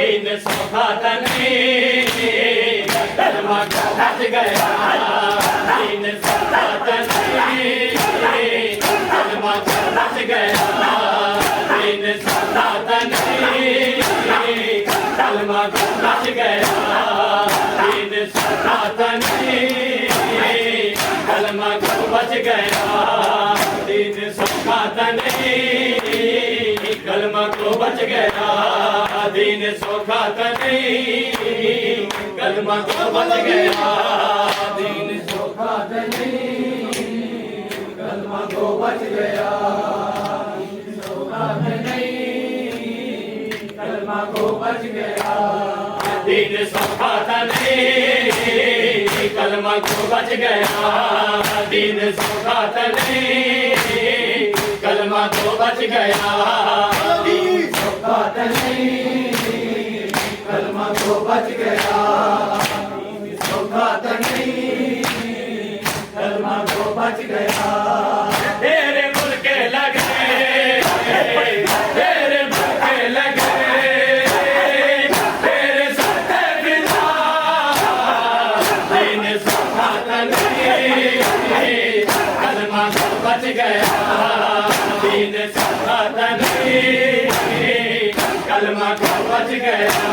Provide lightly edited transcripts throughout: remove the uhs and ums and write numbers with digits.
दीन सौखा नहीं कलमा को बच गया दीन सौखा नहीं कलमा को बच गया दीन सौखा नहीं कलमा को बच गया दीन सौखा नहीं कलमा को बच गया दीन सौखा नहीं कलमा को बच गया दीन सौखा नहीं कलमा को बच गया दीन सौखा नहीं कलमा को बच गया दीन सौखा नहीं कलमा को बच गया दीन सौखा नहीं कलमा को बच गया दीन सौखा नहीं कलमा को बच गया दीन सौखा नहीं कलमा को बच गया दीन सौखा नहीं कलमा को बच गया तेरे मुल्के लगे तेरे मुल्के लगे तेरे सत्ते बिना दीन सौखा नहीं कलमा को बच गया दीन सौखा नहीं कलमा को बच गया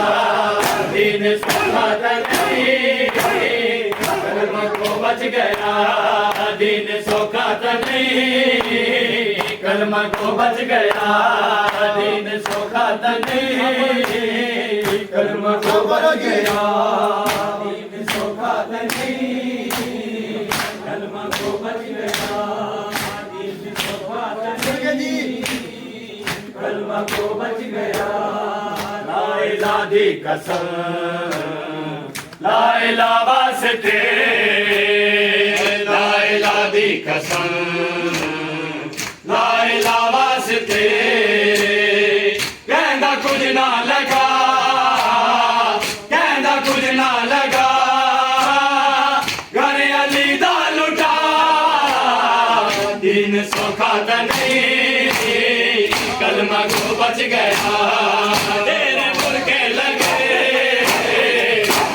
दीन सौखा नहीं कलमा को बच गया दीन सौखा नहीं कलमा को बच गया दीन सौखा नहीं कलमा को बच गया दीन सौखा नहीं कलमा को बच गया दीन सौखा नहीं कलमा को बच गया ला इलाहा दी कसम ला इलाहा वास्ते ला इलाहा दी कसम ला इलाहा वास्ते कहंदा कुछ ना लगा कहंदा कुछ ना लगा घर अली दा लुटा दीन सौखा नहीं कलमा को बच गया तेरे मुल्के लगे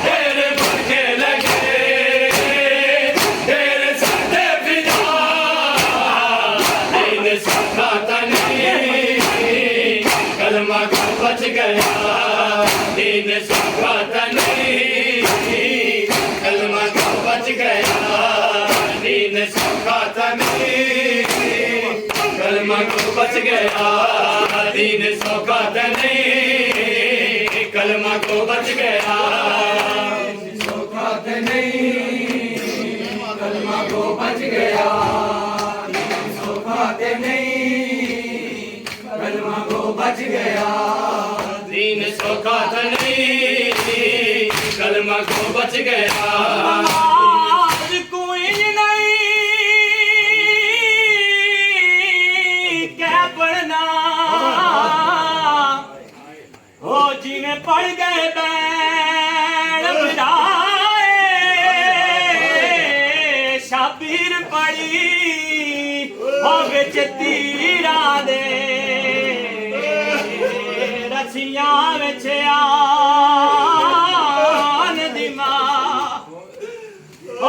तेरे मुल्के लगे तेरे सत्ते बिना दीन सौखा नहीं कलमा को बच गया दीन सौखा नहीं कलमा को बच गया दीन सौखा नहीं कलमा को बच गया दीन सौखा नहीं कलमा को बच गया सौखा नहीं कलमा को बच गया सौखा नहीं कलमा को बच गया दीन सौखा नहीं कलमा को बच गया पड़ गए बैण बिठाए शाबीर पड़ी हो बिच तीरा दे रसियां विच आन दिमा ओ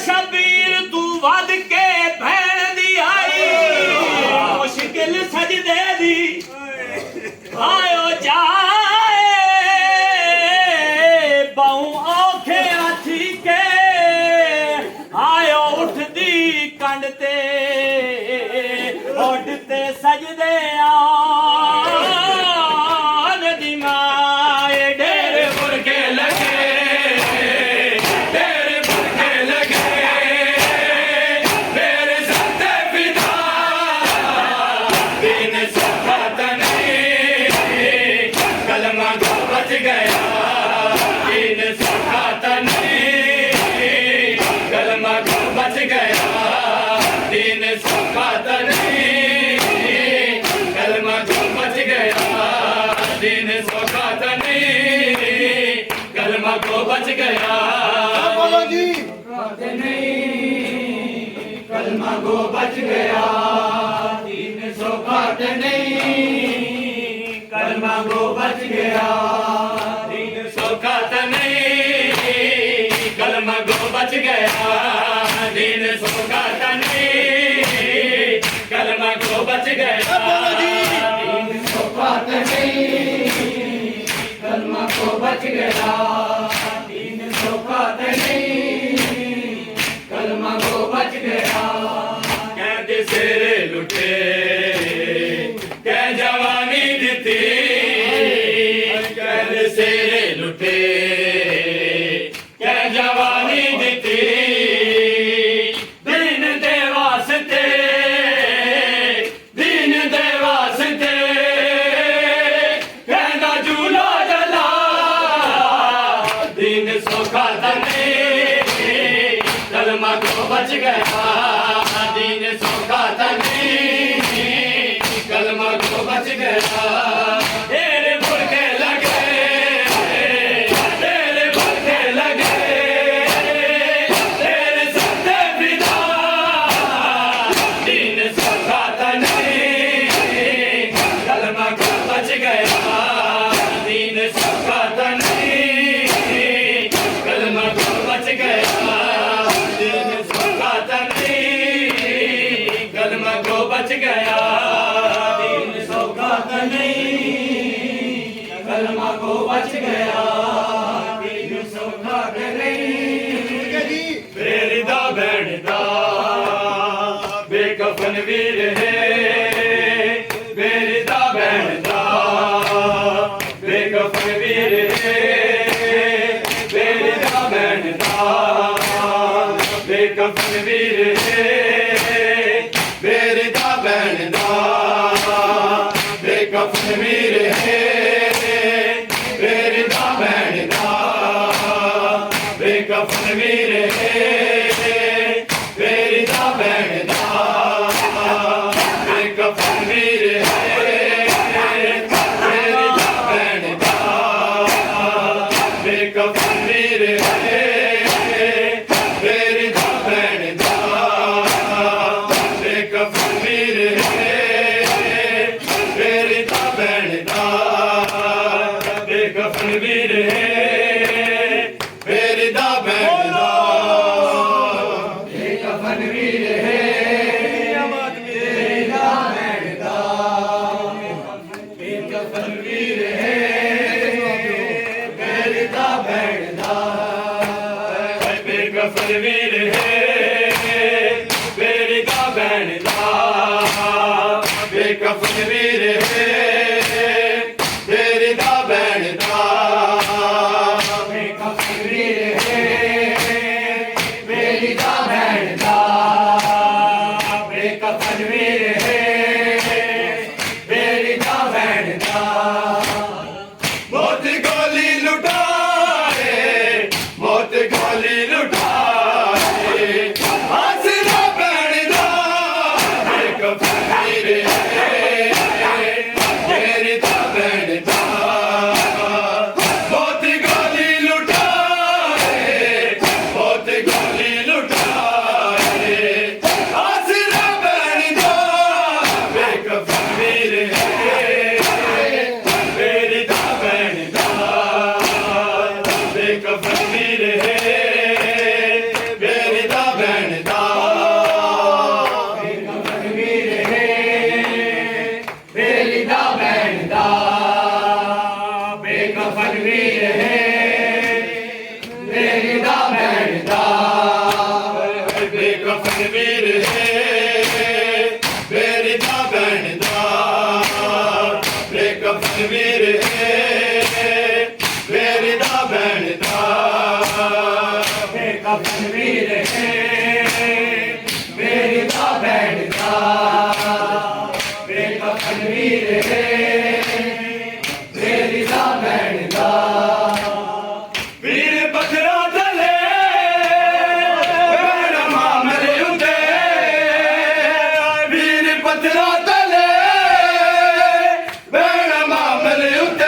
शाबीर तू वध के भैण दी आई मुश्किल सजदे दी आयो जाए बहु औखे हाथी के आयो उठदी कंड ते उठते सजदे आन दी माए डेरे मुर्गे लगे डेरे मुर्गे लगे मेरे सत्ते बिना दीन सौखा कलमा को बच गया दीन सौखा नहीं कलमा को बच गया दीन सौखा नहीं कलमा को बच गया दीन सौखा नहीं कलमा को बच गया बोलो जी नहीं कलमा को बच गया दीन सौखा नहीं कलमा गो बच गया दीन सौखा तो नहीं कलमा गो बच गया दीन सौखा तो नहीं कलमा गो बच गया दीन सौखा तो नहीं कलमा गो बच गया दीन सौखा तो नहीं कलमा गो बच गया कहते सिरे लुटे क्या जवानी दिती कहते सिरे लुटे क्या जवानी दिती दीन दे वास्ते कहना झूला जला दीन सौखा तने कलमा को बच गया दीन सौखा तने कलमा को बच गया तेरे भुलके लगे तेरे भुलके लगे तेरे सत्य पिता दीन सौखा तने कलमा को बच गया दीन सौखा तने कलमा को बच गया दीन सौखा तने कलमा को बच गया दीन सौखा तने कलमा को बच गया दीन सौखा तने बेरिदा बैठदा बेकफन वीर है बेरिदा बैठदा बेकफन वीर है बेरिदा बैठदा बेकफन वीर है बेरिदा बैठदा बेकफन वीर है बेरिदा बैठदा बेकफन वीर है बेरिदा बैठदा बेकफन वीर है बेरिदा बैठदा बेकफन वीर है बेरिदा बैठदा बेकफन वीर है बेरिदा बैठदा बेकफन वीर है बेरिदा बैठदा बेकफन वीर है बेरिदा बैठदा बेकफन वीर है बेरिदा बैठदा बेकफन वीर है बेरिदा बैठदा बेकफन वीर है बेरिदा बैठदा बेकफन वीर है बेरिदा बैठदा बेकफन वीर है बेरिदा बैठदा मौत गोली लुटाए मौत गोली लुटाए आसरा बैठदा बेकफन वीर है बेरिदा बैठदा मौत गोली लुटाए मौत गोली लुटाए आसरा बैठदा बेकफन वीर है बेरिदा बैठदा बेकफन वीर है बेरिदा बैठदा बेकफन वीर है बेरिदा बैठदा बेकफन वीर है बेरिदा बैठदा बेकफन वीर है बेरिदा बैठदा बेकफन वीर है बेरिदा बैठदा बेकफन वीर है बेरिदा बैठदा बेकफन वीर है बेरिदा बैठदा वीर पत्थरा तले बैण मामले उते वीर पत्थरा तले बैण मामले उते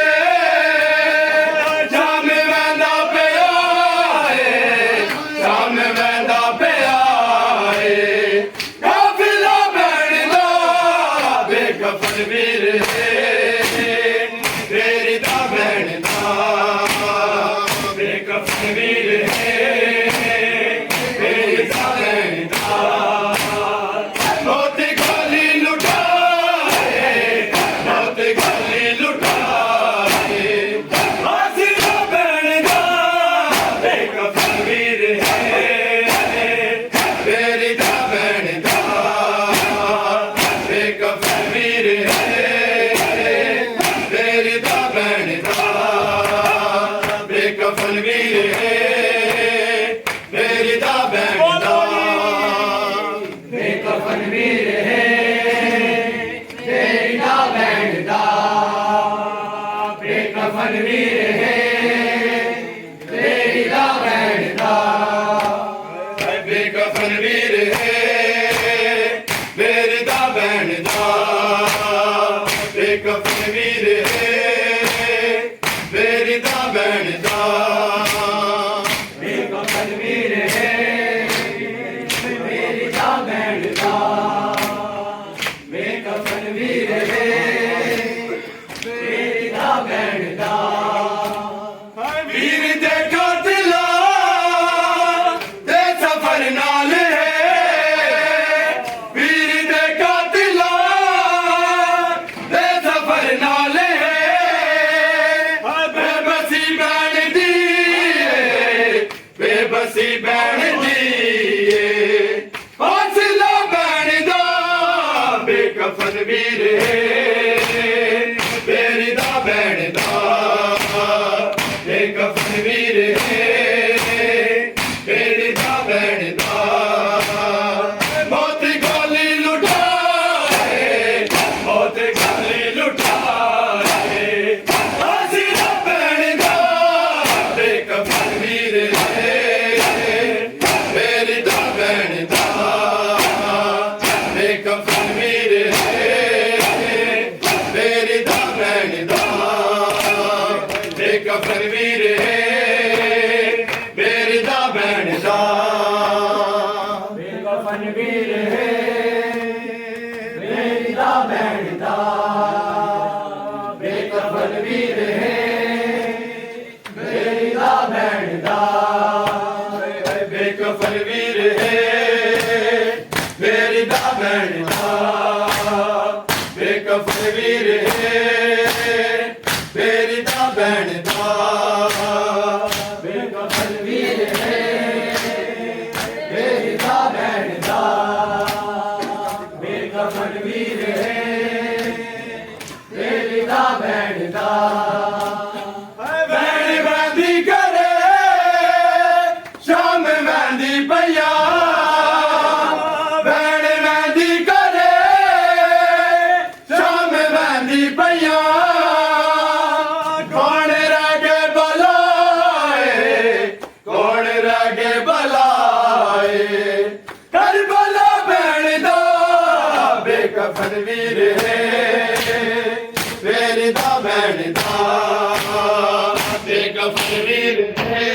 बेकफन वीर है तेरी दा भैन दा बेकफन वीर है मेरी दा भैन दा बेकफन वीर है मेरी दा भैन दा बेकफन वीर है मेरी दा भैन दा बेकफन वीर है मेरी दा भैन दा वीर दे कातिला दे सफर नाल है वीर दे कातिला दे सफर नाल है बेबसी बैण दी बेबसी बैण दी हौसला बैण दा बेकफन वीर है मेरी दा भैन दा बेकफन वीर है मेरी दा भैन दा मौत गोली लुटाए मौत गोली लुटाए हौसला बैण दा बेकफन वीर है मेरी दा भैन दा बेकफन वीर है मेरी दा भैन दा बेकफन वीर है मेरी दा भैन दा बेकफन वीर है मेरी दा भैन दा बेकफन वीर है मेरी दा भैन दा बेकफन वीर है मेरी दा भैन दा बेकफन वीर है मेरी दा भैन दा बेकफन वीर है मेरी दा भैन दा बेकफन वीर है मेरी दा भैन दा भैन बंदी करे शाम बंदी पैया भैन बंदी करे शाम बंदी पैया कौन रह गए बलाए करबला भैन दा बेकफन वीर है मेरी दा भैन दा बेकफन वीर है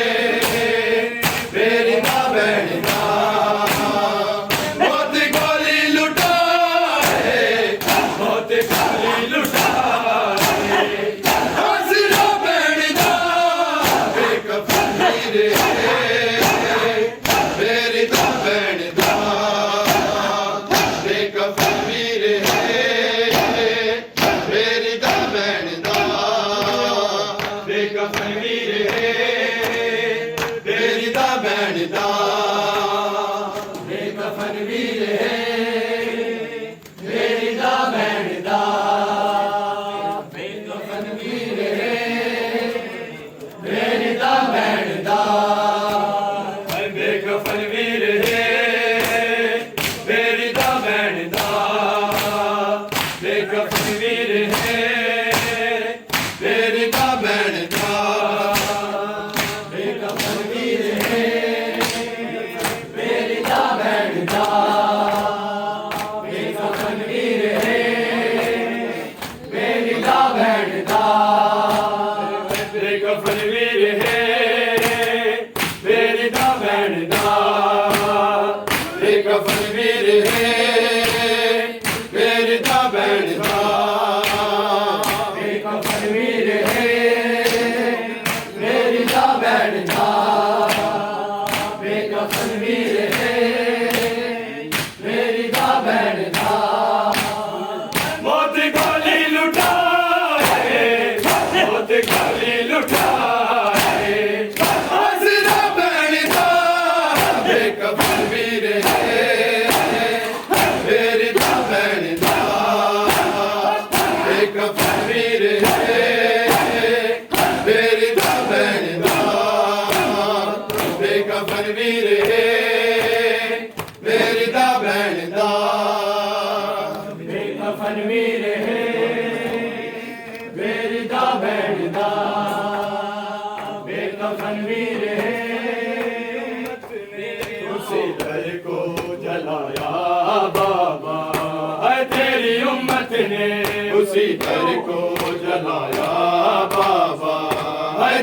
मेरी दा भैन दा मौत गोली लुटाए मौत गोली लुटाए हौसला बैण दा बेकफन वीर है मेरी दा भैन दा बेकफन वीर है मेरी दा भैन दा बेकफन वीर है मेरी दा भैन दा बेकफन वीर है मेरी दा भैन दा बेकफन वीर है मेरी दा भैन दा बेकफन वीर है मेरी दा भैन दा बेकफन वीर है मेरी दा भैन दा बेकफन वीर है मेरी दा भैन दा बेकफन वीर है मेरी दा भैन दा बेकफन वीर है मेरी दा भैन दा बेकफन वीर है मेरी दा भैन दा बेकफन वीर है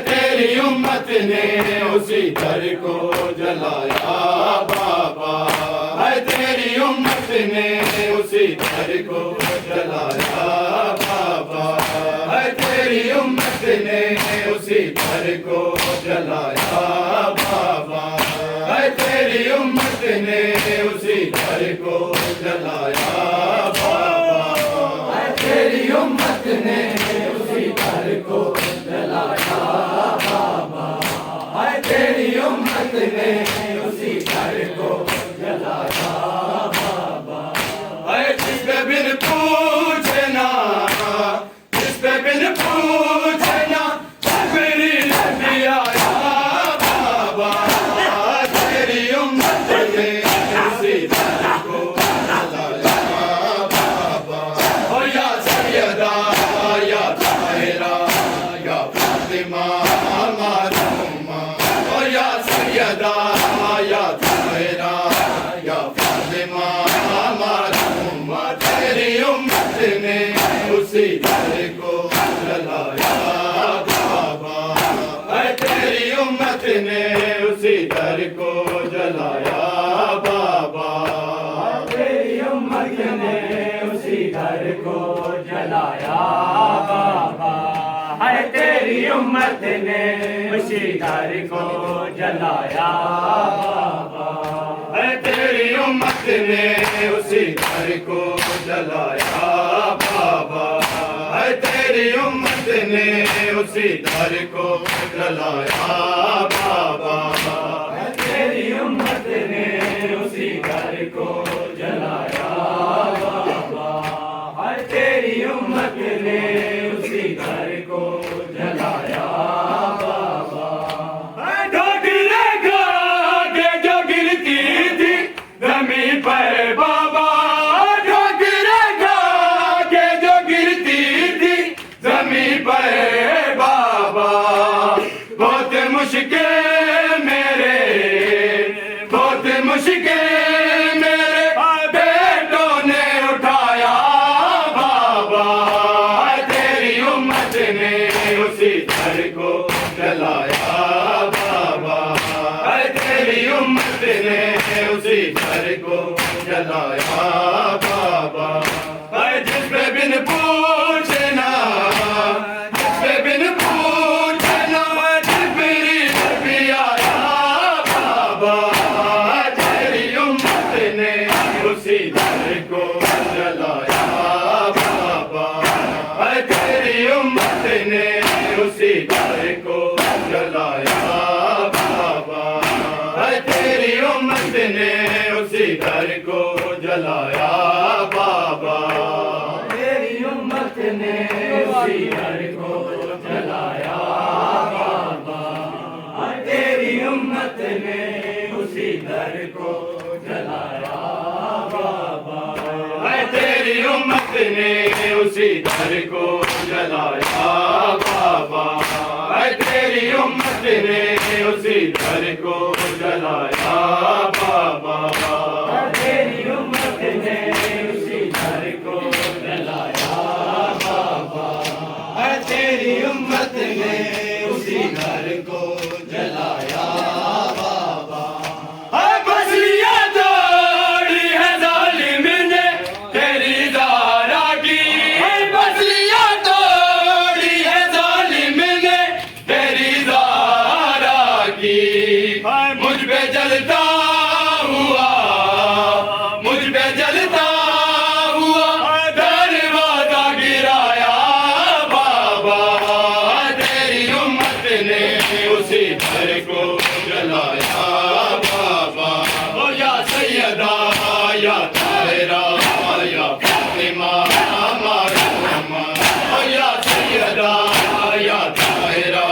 तेरी उम्मत ने उसी दर को जलाया बाबा, है तेरी उम्मत ने उसी दर को जलाया बाबा, है तेरी उम्मत ने उसी दर को जलाया बाबा, है तेरी उम्मत ने उसी दर को जलाया बाबा, है तेरी उम्मत ने उसी दर को जलाया बाबा, है तेरी उम्मत ने उसी दर को जलाया बाबा, है जिस पे बिन पूछना, जिस पे बिन पूछना मेरी नबी आया बाबा, तेरी उम्मत ने उसी दर को जलाया बाबा, ओ या सैयदा या ताहिरा या फातिमा मरहुमा, ओ या सैयदा या ताहिरा या फातिमा मरहुमा, तेरी उम्मत ने उसी दर को जलाया बाबा, है तेरी उम्मत ने उसी दर को जलाया बाबा, तेरी उम्मत ने उसी दर को जलाया बाबा, है तेरी उम्मत ने उसी दर को जलाया बाबा, है तेरी उम्मत ने उसी दर को जलाया बाबा, है तेरी उम्मत ने उसी दर को जलाया बाबा, है तेरी उम्मत ने उसी दर को जलाया बाबा, है तेरी उम्मत ने उसी दर को जलाया बाबा, ढोकले के जो गिरती थी जमीन पर बाबा, ढोकले के जो गिरती थी जमीन पर बाबा, बहुत मुश्किल मेरे, बहुत मुश्किल मेरे बेटों ने उठाया बाबा, तेरी उम्मत ने उसी दर को जलाया बाबा, तेरी उम्मत ने उसी दर को जलाया बाबा, जिस पे बिन पूछना, जिस पे बिन पूछना जिब्रील नबी आया बाबा, तेरी उम्मत ने उसी दर को जलाया बाबा, तेरी उम्मत ने उसी दर को जलाया बाबा, तेरी उम्मत ने उसी दर को जलाया बाबा, तेरी उम्मत ने उसी दर को जलाया बाबा, तेरी उम्मत ने उसी दर को जलाया बाबा, तेरी उम्मत ने उसी दर को जलाया बाबा, तेरी उम्मत ने उसी दर को जलाया बाबा, तेरी उम्मत ने उसी दर को जलाया बाबा, तेरी उम्मत ने उसी दर को जलाया बाबा, बसलियां तोड़ी है जालिम ने तेरी ज़ारा की, बसलियां तोड़ी है जालिम ने तेरी ज़ारा की, मुझ पे जलता हुआ, मुझ पे जलता हुआ दरवाजा गिराया बाबा, तेरी उम्मत ने उसी दर को जलाया बाबा, ओ या सैयदा या ताहिरा या फातिमा मरहुमा, ओ या सैयदा या ताहिरा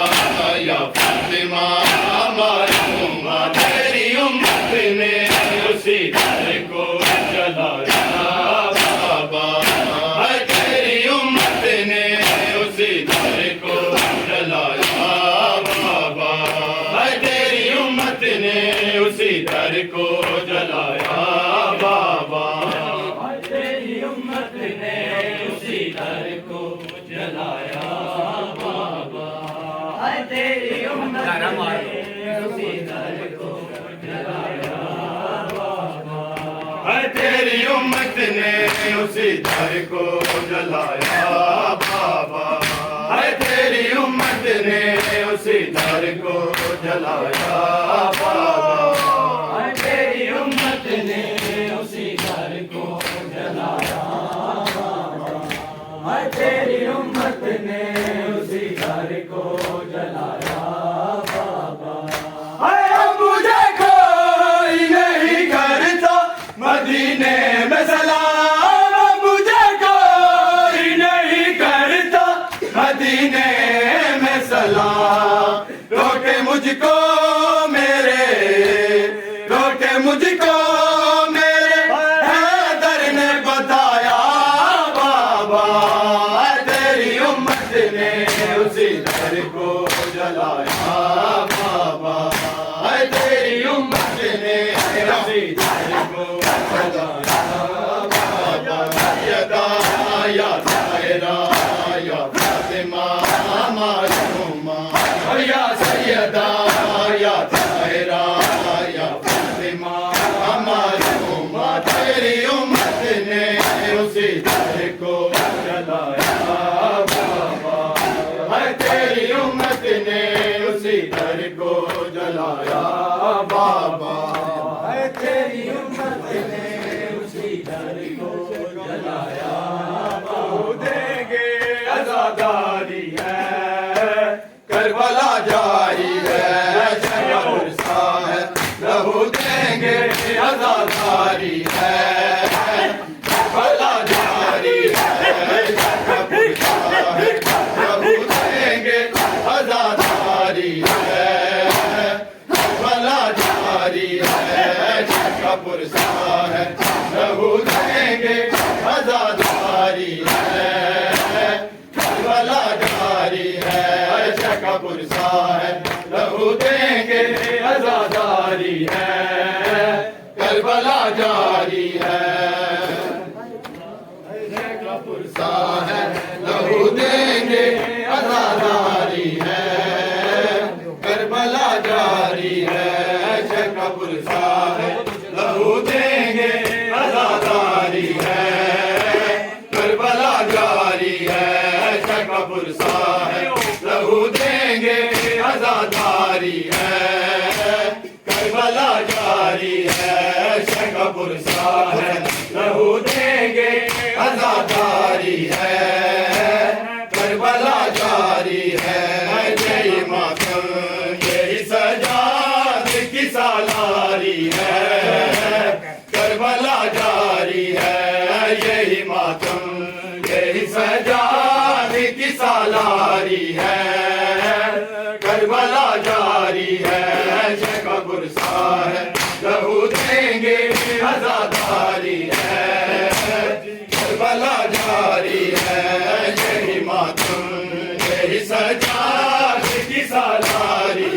या फातिमा मरहुमा, तेरी उम्मत ने उसी दर को जलाया बाबा, तेरी उम्मत ने उसी दर को जलाया बाबा, तेरी उम्मत ने उसी दर को जलाया बाबा। तेरी उम्मत ने उसी दर को जलाया बाबा। तेरी उम्मत ने उसी दर को जलाया बाबा। तेरी उम्मत ने उसी दर को जलाया बाबा। तेरी उम्मत ने उसी दर को जलाया बाबा। तेरी उम्मत ने उसी दर को जलाया बाबा। अब मुझे कोई नहीं करता मदीने में सलाम। मुझे कोई नहीं करता मदीने में सलाम। रोके मुझको मेरे, रोके मुझको मेरे हैदर ने बताया बाबा। तेरी उम्मत ने उसी दर को जलाया बाबा। तेरी उम्मत ने उसी दर को जलाया बाबा। यदा या तायरा या फातिमा मासूमा या सैयदा या तायरा या फातिमा मासूमा। तेरी उम्मत ने उसी दर को जलाया बाबा। तेरी उम्मत ने उसी दर को जलाया बाबा। तेरी उम्मत ने उसी दर को जलाया बाबा। देंगे आजादारी है करबला जारी है शहरसा है। लहू देंगे आजादारी है करबला जारी है शहरसा है। लहू देंगे आजादारी है करबला जारी है शहरसा है। लहू देंगे आजादारी है करबला जारी है शहरसा है। लहू देंगे आजादारी है करबला जारी है शहरसा है। लहू देंगे आजादारी है करबला जारी है शहरसा है। लहू देंगे आजादारी है करबला जारी है शहरसा है। लहू देंगे आजादारी है करबला जारी है शहरसा है। लहू देंगे आजादारी है करबला जारी है। यही मातम यही सजाद की सालारी है करबला जारी है। यही मातम यही सजाद की सालारी है करबला जारी है शहरसा है। लहू देंगे आजादारी है करबला जारी है। यही मातम यही सजाद की सालारी